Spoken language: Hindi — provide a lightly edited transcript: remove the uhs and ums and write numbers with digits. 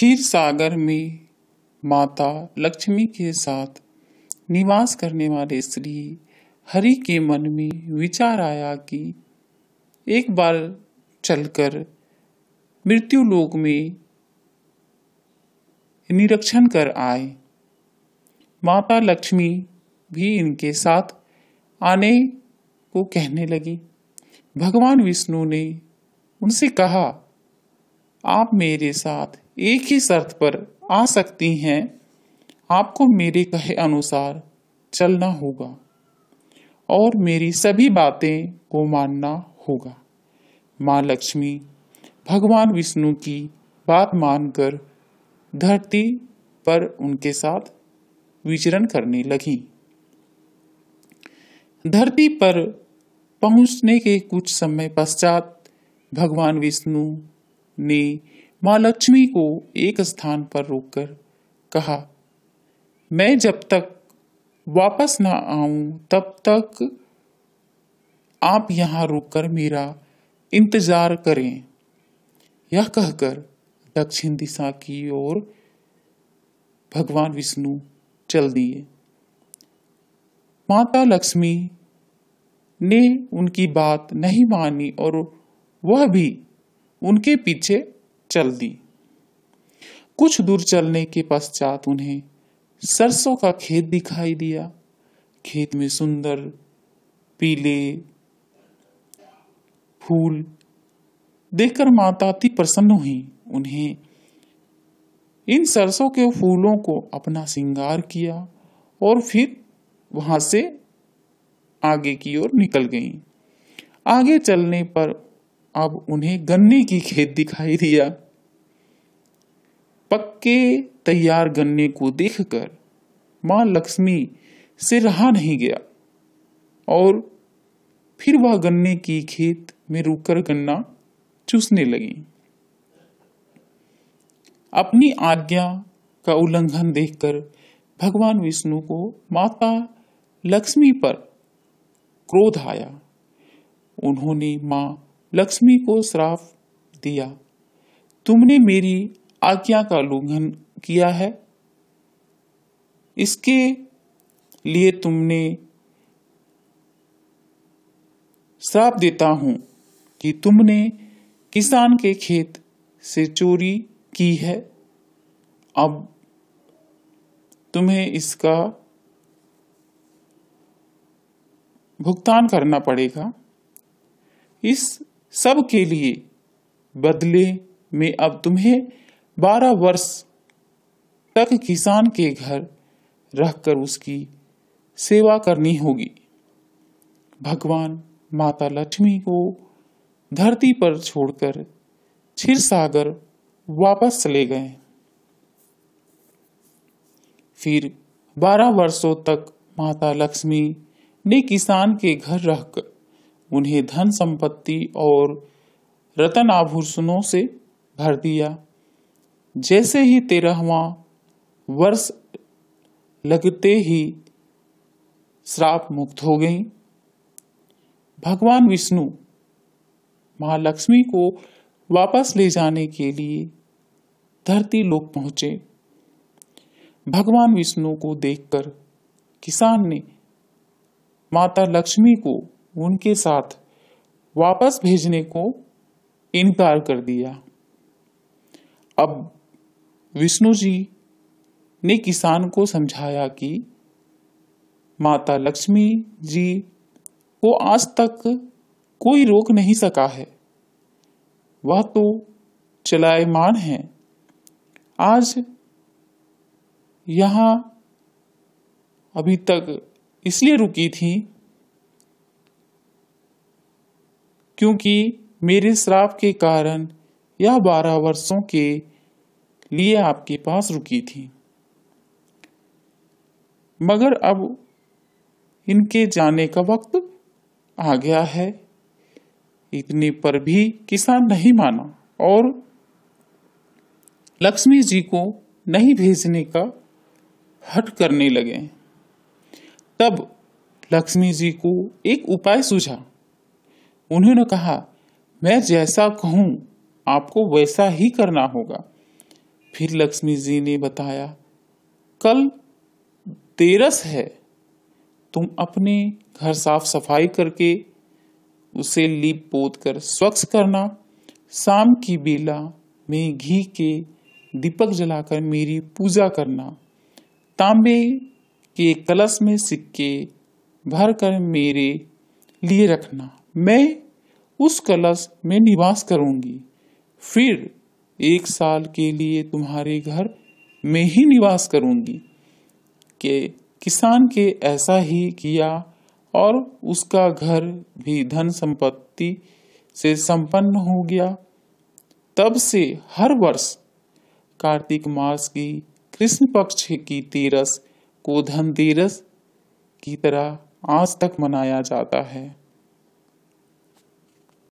क्षीर सागर में माता लक्ष्मी के साथ निवास करने वाले श्री हरि के मन में विचार आया कि एक बार चलकर मृत्यु लोक में निरीक्षण कर आए। माता लक्ष्मी भी इनके साथ आने को कहने लगी। भगवान विष्णु ने उनसे कहा, आप मेरे साथ एक ही शर्त पर आ सकती हैं, आपको मेरे कहे अनुसार चलना होगा और मेरी सभी बातें को मानना होगा। माँ लक्ष्मी भगवान विष्णु की बात मानकर धरती पर उनके साथ विचरण करने लगी। धरती पर पहुंचने के कुछ समय पश्चात भगवान विष्णु ने माँ लक्ष्मी को एक स्थान पर रोककर कहा, मैं जब तक वापस न आऊं तब तक आप यहाँ रुककर मेरा इंतजार करें। यह कहकर दक्षिण दिशा की ओर भगवान विष्णु चल दिए। माता लक्ष्मी ने उनकी बात नहीं मानी और वह भी उनके पीछे चल दी। कुछ दूर चलने के पश्चात उन्हें सरसों का खेत दिखाई दिया। खेत में सुंदर पीले फूल देखकर माता अति प्रसन्न हुई। उन्हें इन सरसों के फूलों को अपना श्रृंगार किया और फिर वहां से आगे की ओर निकल गईं। आगे चलने पर अब उन्हें गन्ने की खेत दिखाई दिया। पक्के तैयार गन्ने को देखकर मां लक्ष्मी से रहा नहीं गया और फिर वह गन्ने की खेत में रुककर गन्ना चूसने लगी। अपनी आज्ञा का उल्लंघन देखकर भगवान विष्णु को माता लक्ष्मी पर क्रोध आया। उन्होंने मां लक्ष्मी को श्राप दिया, तुमने मेरी आज्ञा का उल्लंघन किया है, इसके लिए तुमने श्राप देता हूं कि तुमने किसान के खेत से चोरी की है। अब तुम्हें इसका भुगतान करना पड़ेगा। इस सब के लिए बदले में अब तुम्हें 12 वर्ष तक किसान के घर रहकर उसकी सेवा करनी होगी। भगवान माता लक्ष्मी को धरती पर छोड़कर क्षीर सागर वापस चले गए। फिर 12 वर्षों तक माता लक्ष्मी ने किसान के घर रहकर उन्हें धन संपत्ति और रत्न आभूषणों से भर दिया। जैसे ही 13वां वर्ष लगते ही श्राप मुक्त हो गई। भगवान विष्णु मां लक्ष्मी को वापस ले जाने के लिए धरती लोक पहुंचे। भगवान विष्णु को देखकर किसान ने माता लक्ष्मी को उनके साथ वापस भेजने को इनकार कर दिया। अब विष्णु जी ने किसान को समझाया कि माता लक्ष्मी जी को आज तक कोई रोक नहीं सका है, वह तो चलायमान है। आज यहाँ अभी तक इसलिए रुकी थी क्योंकि मेरे श्राप के कारण यह 12 वर्षों के लिए आपके पास रुकी थी, मगर अब इनके जाने का वक्त आ गया है। इतने पर भी किसान नहीं माना और लक्ष्मी जी को नहीं भेजने का हठ करने लगे। तब लक्ष्मी जी को एक उपाय सूझा। उन्होंने कहा, मैं जैसा कहूं आपको वैसा ही करना होगा। फिर लक्ष्मी जी ने बताया, कल तेरस है, तुम अपने घर साफ सफाई करके उसे लीप पोत कर स्वच्छ करना। शाम की बेला में घी के दीपक जलाकर मेरी पूजा करना। तांबे के कलश में सिक्के भर कर मेरे लिए रखना। मैं उस कलश में निवास करूंगी, फिर 1 साल के लिए तुम्हारे घर में ही निवास करूंगी। के किसान के ऐसा ही किया और उसका घर भी धन संपत्ति से संपन्न हो गया। तब से हर वर्ष कार्तिक मास की कृष्ण पक्ष की तेरस को धनतेरस की तरह आज तक मनाया जाता है।